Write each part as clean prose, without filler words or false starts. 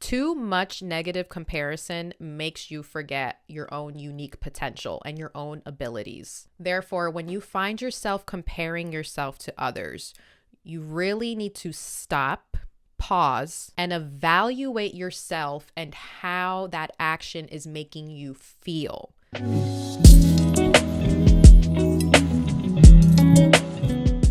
Too much negative comparison makes you forget your own unique potential and your own abilities. Therefore, when you find yourself comparing yourself to others, you really need to stop, pause, and evaluate yourself and how that action is making you feel.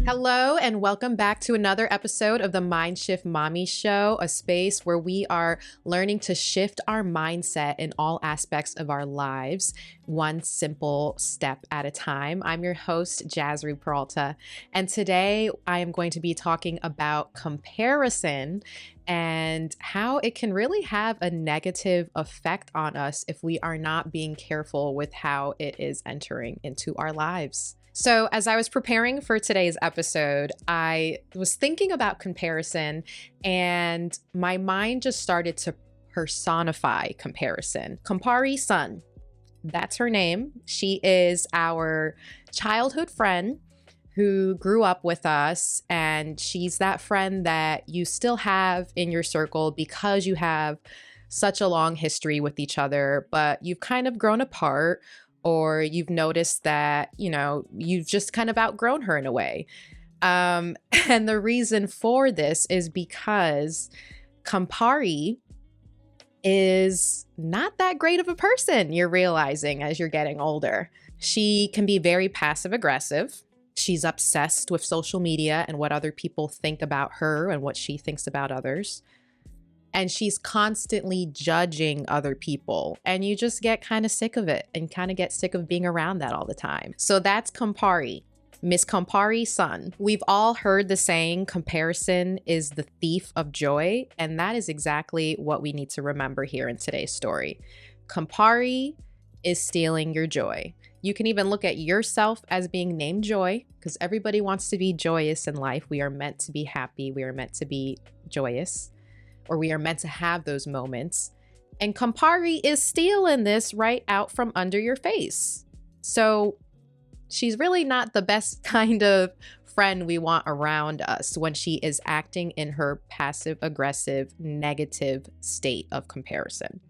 Hello, and welcome back to another episode of the Mindshift Mami Show, a space where we are learning to shift our mindset in all aspects of our lives, one simple step at a time. I'm your host, Jasri Peralta, and today I am going to be talking about comparison and how it can really have a negative effect on us if we are not being careful with how it is entering into our lives. So as I was preparing for today's episode, I was thinking about comparison and my mind just started to personify comparison. Compari Son, that's her name. She is our childhood friend who grew up with us, and she's that friend that you still have in your circle because you have such a long history with each other, but you've kind of grown apart, or you've noticed that, you've just kind of outgrown her in a way. And the reason for this is because Compari is not that great of a person, you're realizing as you're getting older. She can be very passive aggressive. She's obsessed with social media and what other people think about her and what she thinks about others. And she's constantly judging other people, and you just get kind of sick of it and kind of get sick of being around that all the time. So that's Compari, Miss Compari Son. We've all heard the saying, comparison is the thief of joy, and that is exactly what we need to remember here in today's story. Compari is stealing your joy. You can even look at yourself as being named Joy, because everybody wants to be joyous in life. We are meant to be happy. We are meant to be joyous, or we are meant to have those moments. And Compari is stealing this right out from under your face. So she's really not the best kind of friend we want around us when she is acting in her passive aggressive negative state of comparison.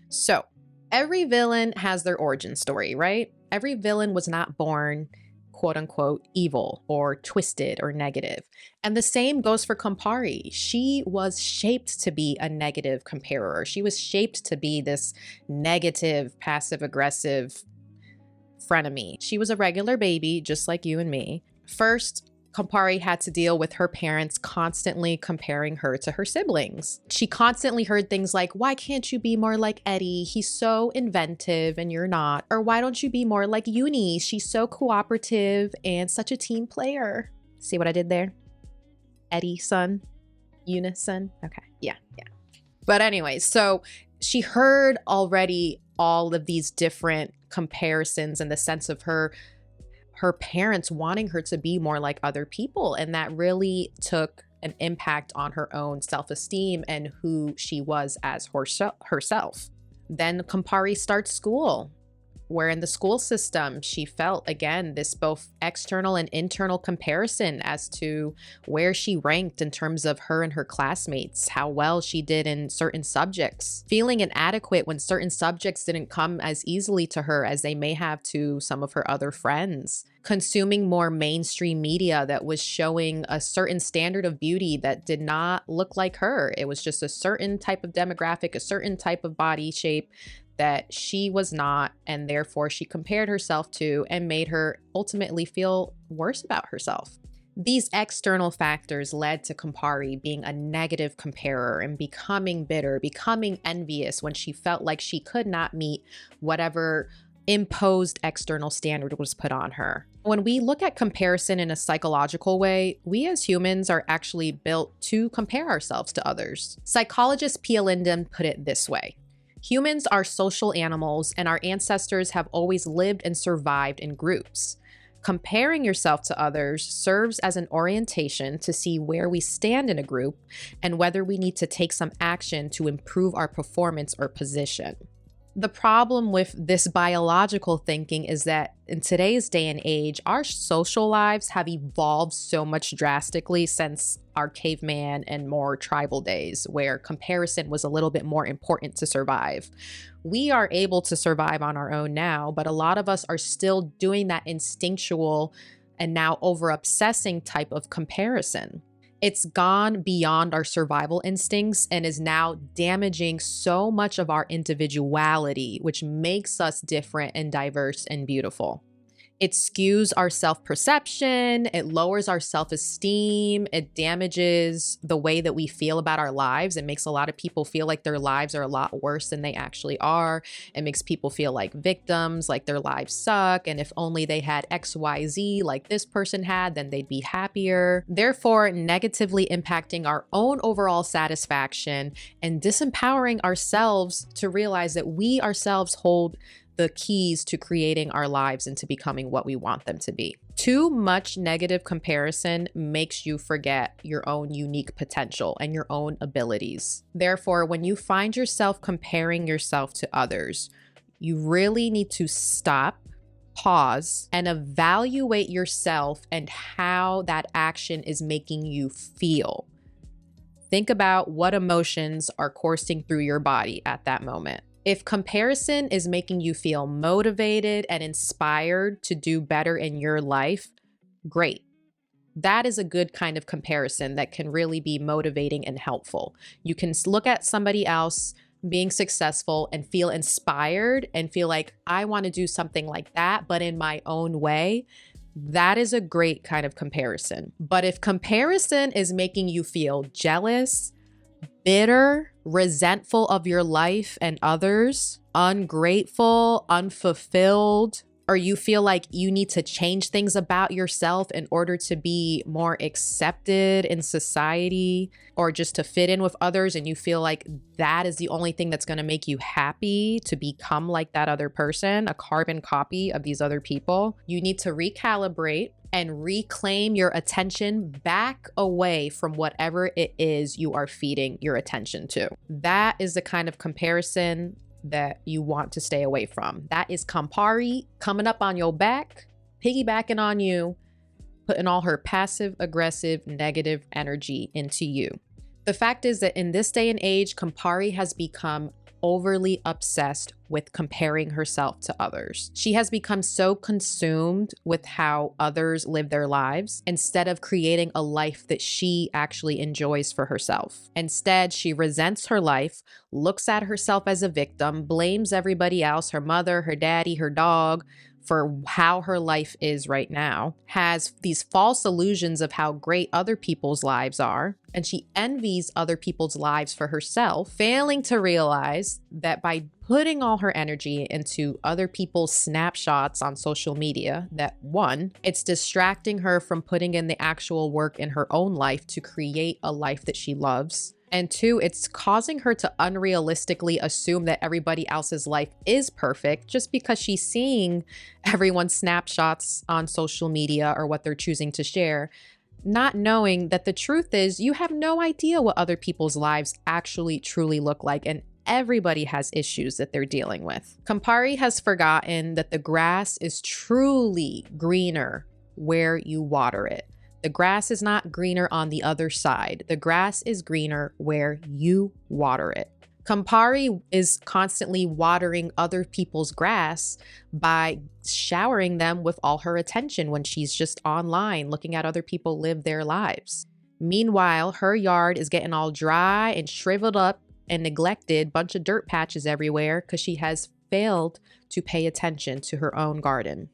So every villain has their origin story, right? Every villain was not born quote unquote evil or twisted or negative. And the same goes for Compari. She was shaped to be a negative comparer. She was shaped to be this negative, passive aggressive frenemy. She was a regular baby, just like you and me. First, Compari had to deal with her parents constantly comparing her to her siblings. She constantly heard things like, why can't you be more like Eddie? He's so inventive and you're not. Or why don't you be more like Uni? She's so cooperative and such a team player. See what I did there? Eddie son, Unison. Okay, yeah. But anyway, so she heard already all of these different comparisons in the sense of her parents wanting her to be more like other people. And that really took an impact on her own self-esteem and who she was as herself. Then Compari starts school, where in the school system, she felt, again, this both external and internal comparison as to where she ranked in terms of her and her classmates, how well she did in certain subjects, feeling inadequate when certain subjects didn't come as easily to her as they may have to some of her other friends, consuming more mainstream media that was showing a certain standard of beauty that did not look like her. It was just a certain type of demographic, a certain type of body shape that she was not, and therefore she compared herself to and made her ultimately feel worse about herself. These external factors led to Compari being a negative comparer and becoming bitter, becoming envious when she felt like she could not meet whatever imposed external standard was put on her. When we look at comparison in a psychological way, we as humans are actually built to compare ourselves to others. Psychologist Pia Linden put it this way: humans are social animals, and our ancestors have always lived and survived in groups. Comparing yourself to others serves as an orientation to see where we stand in a group and whether we need to take some action to improve our performance or position. The problem with this biological thinking is that in today's day and age, our social lives have evolved so much drastically since our caveman and more tribal days, where comparison was a little bit more important to survive. We are able to survive on our own now, but a lot of us are still doing that instinctual and now over obsessing type of comparison. It's gone beyond our survival instincts and is now damaging so much of our individuality, which makes us different and diverse and beautiful. It skews our self-perception, it lowers our self-esteem, it damages the way that we feel about our lives. It makes a lot of people feel like their lives are a lot worse than they actually are. It makes people feel like victims, like their lives suck, and if only they had XYZ like this person had, then they'd be happier. Therefore, negatively impacting our own overall satisfaction and disempowering ourselves to realize that we ourselves hold the keys to creating our lives and to becoming what we want them to be. Too much negative comparison makes you forget your own unique potential and your own abilities. Therefore, when you find yourself comparing yourself to others, you really need to stop, pause, and evaluate yourself and how that action is making you feel. Think about what emotions are coursing through your body at that moment. If comparison is making you feel motivated and inspired to do better in your life, great. That is a good kind of comparison that can really be motivating and helpful. You can look at somebody else being successful and feel inspired and feel like, I want to do something like that, but in my own way. That is a great kind of comparison. But if comparison is making you feel jealous, bitter, resentful of your life and others, ungrateful, unfulfilled, or you feel like you need to change things about yourself in order to be more accepted in society or just to fit in with others, and you feel like that is the only thing that's going to make you happy to become like that other person, a carbon copy of these other people, you need to recalibrate and reclaim your attention back away from whatever it is you are feeding your attention to. That is the kind of comparison that you want to stay away from. That is Compari coming up on your back, piggybacking on you, putting all her passive, aggressive, negative energy into you. The fact is that in this day and age, Compari has become overly obsessed with comparing herself to others. She has become so consumed with how others live their lives instead of creating a life that she actually enjoys for herself. Instead, she resents her life, looks at herself as a victim, blames everybody else, her mother, her daddy, her dog, for how her life is right now, has these false illusions of how great other people's lives are, and she envies other people's lives for herself, failing to realize that by putting all her energy into other people's snapshots on social media, that one, it's distracting her from putting in the actual work in her own life to create a life that she loves. And two, it's causing her to unrealistically assume that everybody else's life is perfect just because she's seeing everyone's snapshots on social media or what they're choosing to share, not knowing that the truth is you have no idea what other people's lives actually truly look like, and everybody has issues that they're dealing with. Compari has forgotten that the grass is truly greener where you water it. The grass is not greener on the other side. The grass is greener where you water it. Compari is constantly watering other people's grass by showering them with all her attention when she's just online looking at other people live their lives. Meanwhile, her yard is getting all dry and shriveled up and neglected, bunch of dirt patches everywhere because she has failed to pay attention to her own garden.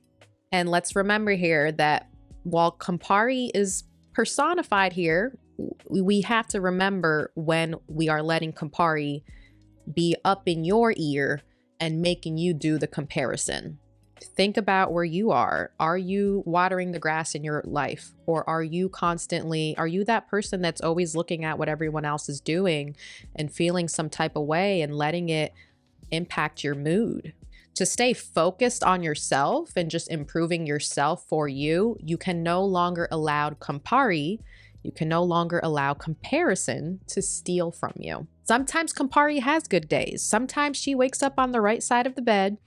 And let's remember here that while Compari is personified here, we have to remember when we are letting Compari be up in your ear and making you do the comparison. Think about where you are. Are you watering the grass in your life? Or are you that person that's always looking at what everyone else is doing and feeling some type of way and letting it impact your mood? To stay focused on yourself and just improving yourself for you, you can no longer allow Compari You can no longer allow comparison to steal from you. Sometimes Compari has good days. Sometimes she wakes up on the right side of the bed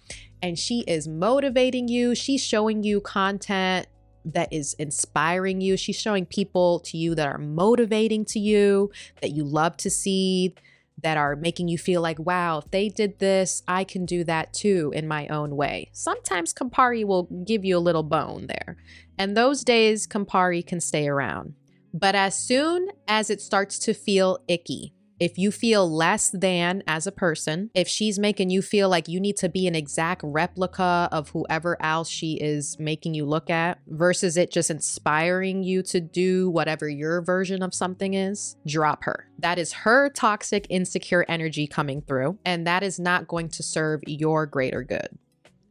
and she is motivating you. She's showing you content that is inspiring you. She's showing people to you that are motivating to you, that you love to see, that are making you feel like, wow, if they did this, I can do that too in my own way. Sometimes Compari will give you a little bone there. And those days, Compari can stay around. But as soon as it starts to feel icky, if you feel less than as a person, if she's making you feel like you need to be an exact replica of whoever else she is making you look at versus it just inspiring you to do whatever your version of something is, drop her. That is her toxic, insecure energy coming through, and that is not going to serve your greater good.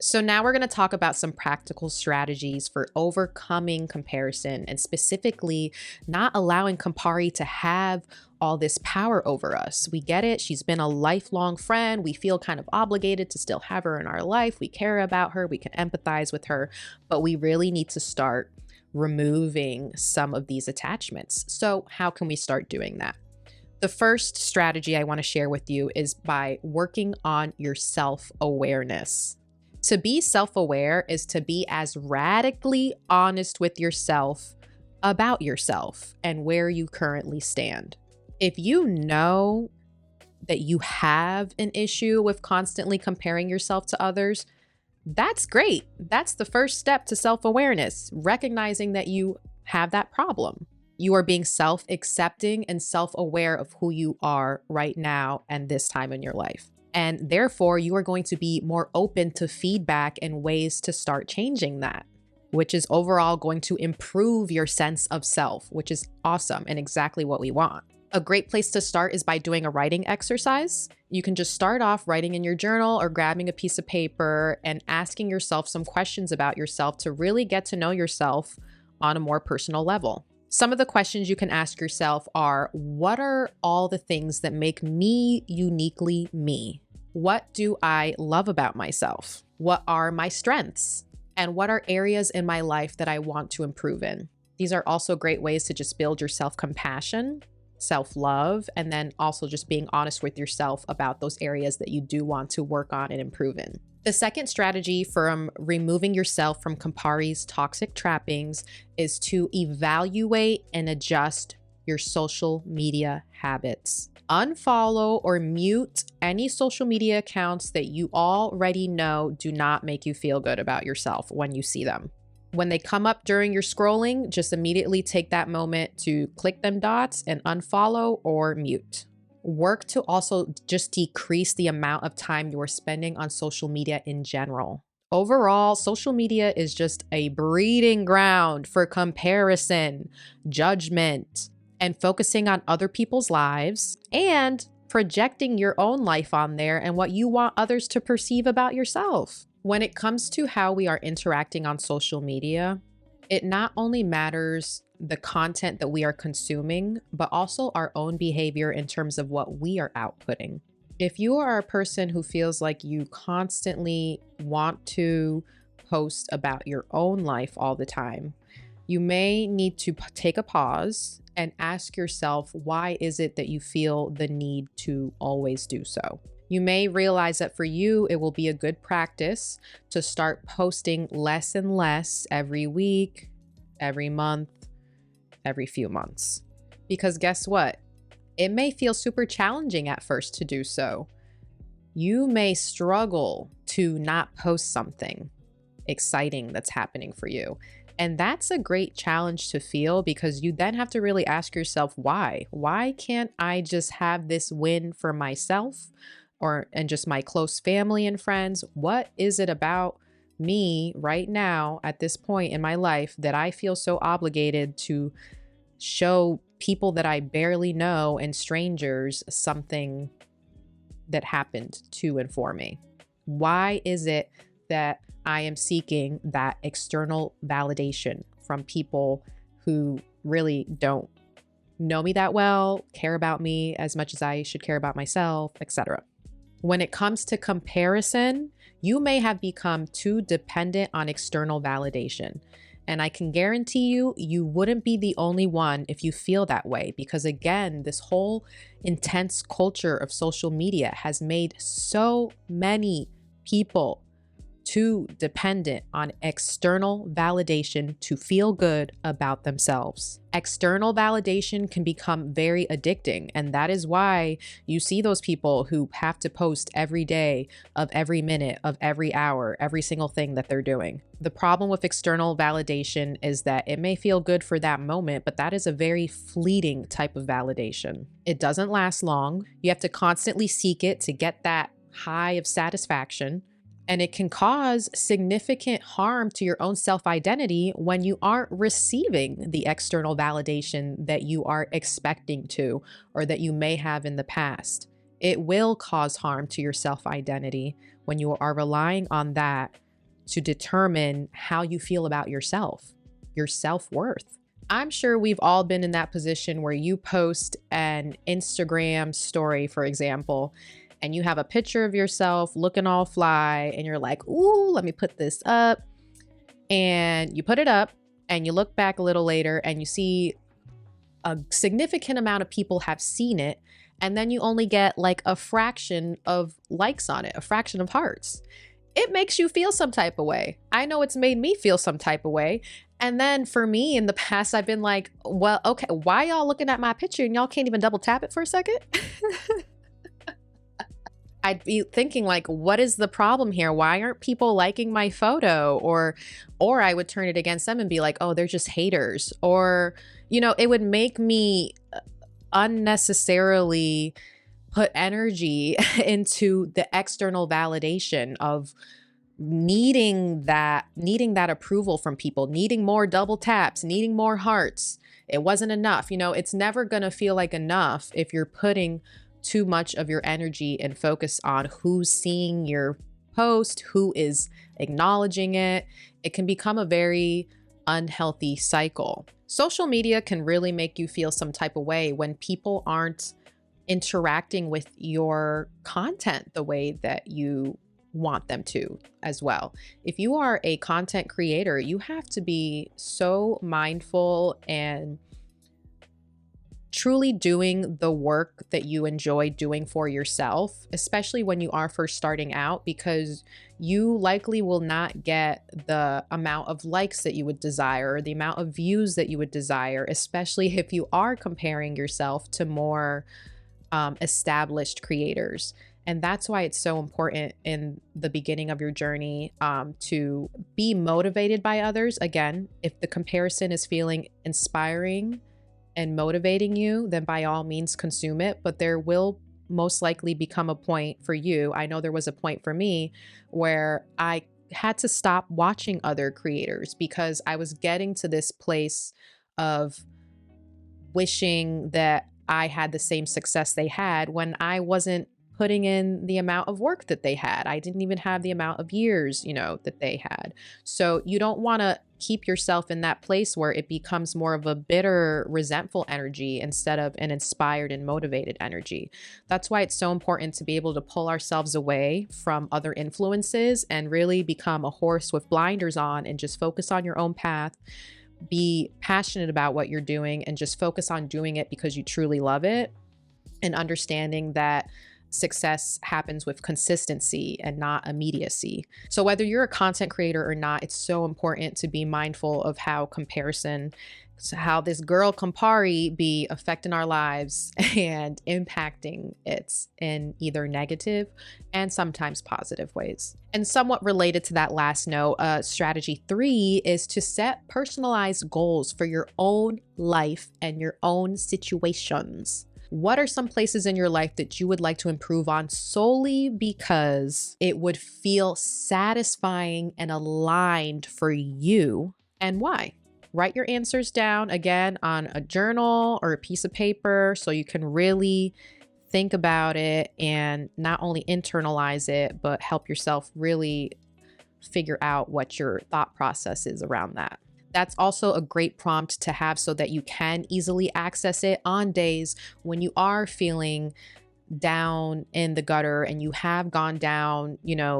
So now we're going to talk about some practical strategies for overcoming comparison and specifically not allowing Compari to have all this power over us. We get it. She's been a lifelong friend. We feel kind of obligated to still have her in our life. We care about her. We can empathize with her, but we really need to start removing some of these attachments. So how can we start doing that? The first strategy I want to share with you is by working on your self-awareness. To be self-aware is to be as radically honest with yourself about yourself and where you currently stand. If you know that you have an issue with constantly comparing yourself to others, that's great. That's the first step to self-awareness, recognizing that you have that problem. You are being self-accepting and self-aware of who you are right now and this time in your life. And therefore, you are going to be more open to feedback and ways to start changing that, which is overall going to improve your sense of self, which is awesome and exactly what we want. A great place to start is by doing a writing exercise. You can just start off writing in your journal or grabbing a piece of paper and asking yourself some questions about yourself to really get to know yourself on a more personal level. Some of the questions you can ask yourself are, what are all the things that make me uniquely me? What do I love about myself? What are my strengths? And what are areas in my life that I want to improve in? These are also great ways to just build your self-compassion, self-love, and then also just being honest with yourself about those areas that you do want to work on and improve in. The second strategy from removing yourself from Compari's toxic trappings is to evaluate and adjust your social media habits. Unfollow or mute any social media accounts that you already know do not make you feel good about yourself when you see them. When they come up during your scrolling, just immediately take that moment to click them dots and unfollow or mute. Work to also just decrease the amount of time you are spending on social media in general. Overall, social media is just a breeding ground for comparison, judgment, and focusing on other people's lives and projecting your own life on there and what you want others to perceive about yourself. When it comes to how we are interacting on social media, it not only matters the content that we are consuming, but also our own behavior in terms of what we are outputting. If you are a person who feels like you constantly want to post about your own life all the time, you may need to take a pause and ask yourself, why is it that you feel the need to always do so? You may realize that for you, it will be a good practice to start posting less and less every week, every month, every few months. Because guess what? It may feel super challenging at first to do so. You may struggle to not post something exciting that's happening for you. And that's a great challenge to feel because you then have to really ask yourself, why? Why can't I just have this win for myself and just my close family and friends? What is it about me right now at this point in my life that I feel so obligated to show people that I barely know and strangers something that happened to and for me? Why is it that I am seeking that external validation from people who really don't know me that well, care about me as much as I should care about myself, etc.? When it comes to comparison, you may have become too dependent on external validation. And I can guarantee you, you wouldn't be the only one if you feel that way. Because again, this whole intense culture of social media has made so many people too dependent on external validation to feel good about themselves. External validation can become very addicting, and that is why you see those people who have to post every day of every minute of every hour, every single thing that they're doing. The problem with external validation is that it may feel good for that moment, but that is a very fleeting type of validation. It doesn't last long. You have to constantly seek it to get that high of satisfaction. And it can cause significant harm to your own self-identity when you aren't receiving the external validation that you are expecting to, or that you may have in the past. It will cause harm to your self-identity when you are relying on that to determine how you feel about yourself, your self-worth. I'm sure we've all been in that position where you post an Instagram story, for example, and you have a picture of yourself looking all fly, and you're like, ooh, let me put this up. And you put it up, and you look back a little later, and you see a significant amount of people have seen it. And then you only get like a fraction of likes on it, a fraction of hearts. It makes you feel some type of way. I know it's made me feel some type of way. And then for me in the past, I've been like, well, okay, why y'all looking at my picture and y'all can't even double tap it for a second? I'd be thinking like, what is the problem here? Why aren't people liking my photo? Or I would turn it against them and be like, oh, they're just haters. Or, it would make me unnecessarily put energy into the external validation of needing that approval from people, needing more double taps, needing more hearts. It wasn't enough. It's never going to feel like enough if you're putting too much of your energy and focus on who's seeing your post, who is acknowledging it. It can become a very unhealthy cycle. Social media can really make you feel some type of way when people aren't interacting with your content the way that you want them to as well. If you are a content creator, you have to be so mindful and truly doing the work that you enjoy doing for yourself, especially when you are first starting out, because you likely will not get the amount of likes that you would desire, or the amount of views that you would desire, especially if you are comparing yourself to more established creators. And that's why it's so important in the beginning of your journey to be motivated by others. Again, if the comparison is feeling inspiring and motivating you, then by all means consume it. But there will most likely become a point for you. I know there was a point for me where I had to stop watching other creators because I was getting to this place of wishing that I had the same success they had when I wasn't putting in the amount of work that they had. I didn't even have the amount of years, that they had. So you don't want to keep yourself in that place where it becomes more of a bitter, resentful energy instead of an inspired and motivated energy. That's why it's so important to be able to pull ourselves away from other influences and really become a horse with blinders on and just focus on your own path. Be passionate about what you're doing and just focus on doing it because you truly love it, and understanding that success happens with consistency and not immediacy. So whether you're a content creator or not, it's so important to be mindful of how how this girl Compari be affecting our lives and impacting it in either negative and sometimes positive ways. And somewhat related to that last note, strategy 3 is to set personalized goals for your own life and your own situations. What are some places in your life that you would like to improve on solely because it would feel satisfying and aligned for you, and why? Write your answers down again on a journal or a piece of paper so you can really think about it and not only internalize it, but help yourself really figure out what your thought process is around that. That's also a great prompt to have so that you can easily access it on days when you are feeling down in the gutter and you have gone down,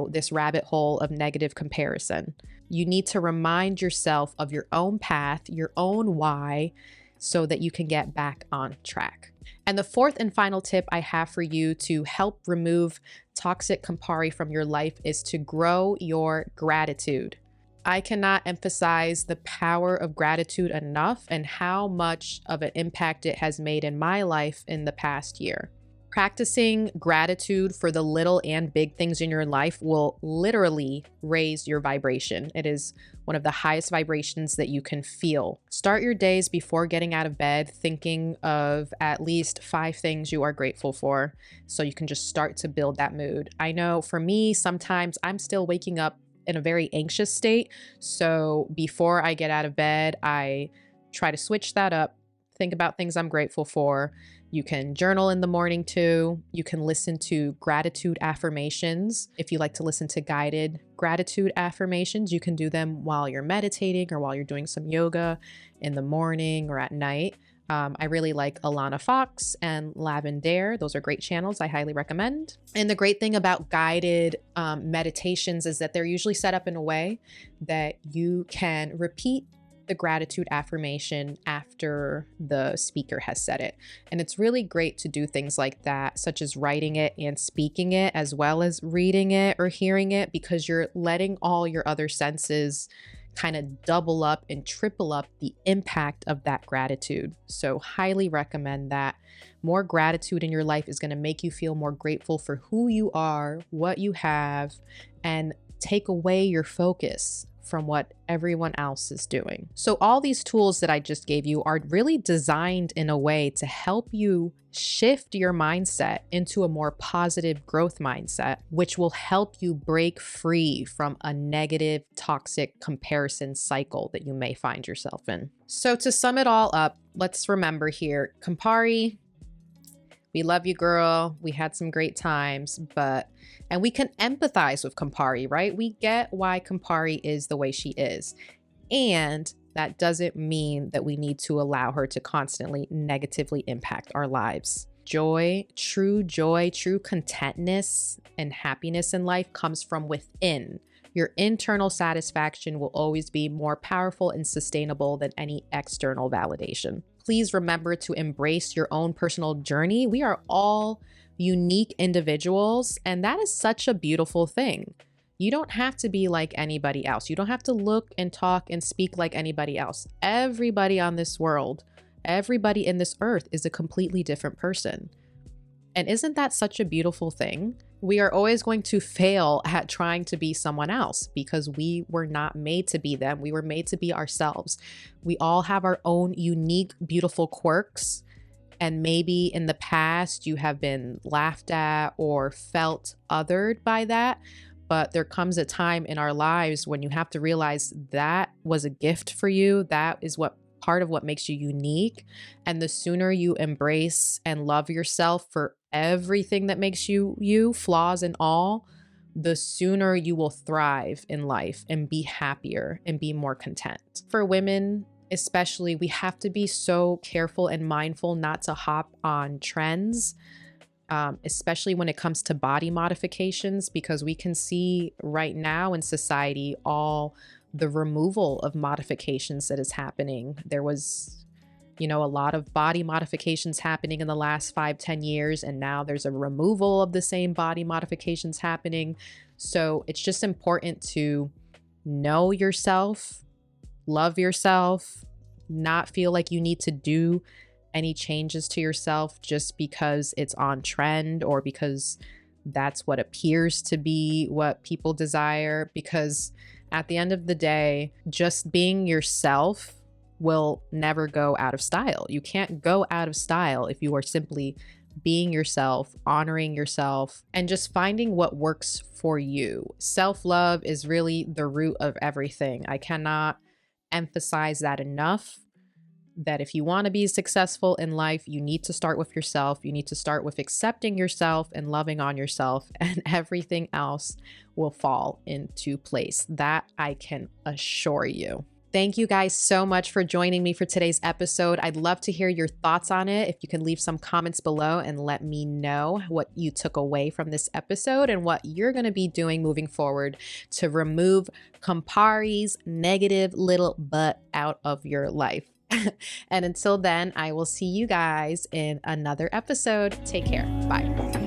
this rabbit hole of negative comparison. You need to remind yourself of your own path, your own why, so that you can get back on track. And the fourth and final tip I have for you to help remove toxic Compari from your life is to grow your gratitude. I cannot emphasize the power of gratitude enough and how much of an impact it has made in my life in the past year. Practicing gratitude for the little and big things in your life will literally raise your vibration. It is one of the highest vibrations that you can feel. Start your days before getting out of bed thinking of at least 5 things you are grateful for, so you can just start to build that mood. I know for me, sometimes I'm still waking up in a very anxious state. So before I get out of bed, I try to switch that up, think about things I'm grateful for. You can journal in the morning too. You can listen to gratitude affirmations. If you like to listen to guided gratitude affirmations, you can do them while you're meditating or while you're doing some yoga in the morning or at night. I really like Alana Fox and Lavender. Those are great channels I highly recommend. And the great thing about guided meditations is that they're usually set up in a way that you can repeat the gratitude affirmation after the speaker has said it. And it's really great to do things like that, such as writing it and speaking it, as well as reading it or hearing it, because you're letting all your other senses kind of double up and triple up the impact of that gratitude. So highly recommend that. More gratitude in your life is going to make you feel more grateful for who you are, what you have, and take away your focus from what everyone else is doing. So all these tools that I just gave you are really designed in a way to help you shift your mindset into a more positive growth mindset, which will help you break free from a negative, toxic comparison cycle that you may find yourself in. So to sum it all up, let's remember here, Compari, we love you, girl. We had some great times, and we can empathize with Compari, right? We get why Compari is the way she is. And that doesn't mean that we need to allow her to constantly negatively impact our lives. Joy, true contentness and happiness in life comes from within. Your internal satisfaction will always be more powerful and sustainable than any external validation. Please remember to embrace your own personal journey. We are all unique individuals, and that is such a beautiful thing. You don't have to be like anybody else. You don't have to look and talk and speak like anybody else. Everybody on this world, everybody in this earth is a completely different person. And isn't that such a beautiful thing? We are always going to fail at trying to be someone else because we were not made to be them. We were made to be ourselves. We all have our own unique, beautiful quirks. And maybe in the past you have been laughed at or felt othered by that. But there comes a time in our lives when you have to realize that was a gift for you. That is what part of what makes you unique. And the sooner you embrace and love yourself for everything that makes you you, flaws and all, the sooner you will thrive in life and be happier and be more content. For women, especially, we have to be so careful and mindful not to hop on trends, especially when it comes to body modifications, because we can see right now in society all the removal of modifications that is happening. There was, a lot of body modifications happening in the last 5-10 years, and now there's a removal of the same body modifications happening. So it's just important to know yourself, love yourself, not feel like you need to do any changes to yourself just because it's on trend or because that's what appears to be what people desire. Because at the end of the day, just being yourself will never go out of style. You can't go out of style if you are simply being yourself, honoring yourself, and just finding what works for you. Self-love is really the root of everything. I cannot emphasize that enough, that if you want to be successful in life, you need to start with yourself. You need to start with accepting yourself and loving on yourself, and everything else will fall into place. That I can assure you. Thank you guys so much for joining me for today's episode. I'd love to hear your thoughts on it. If you can leave some comments below and let me know what you took away from this episode and what you're going to be doing moving forward to remove Compari's negative little butt out of your life. And until then, I will see you guys in another episode. Take care. Bye.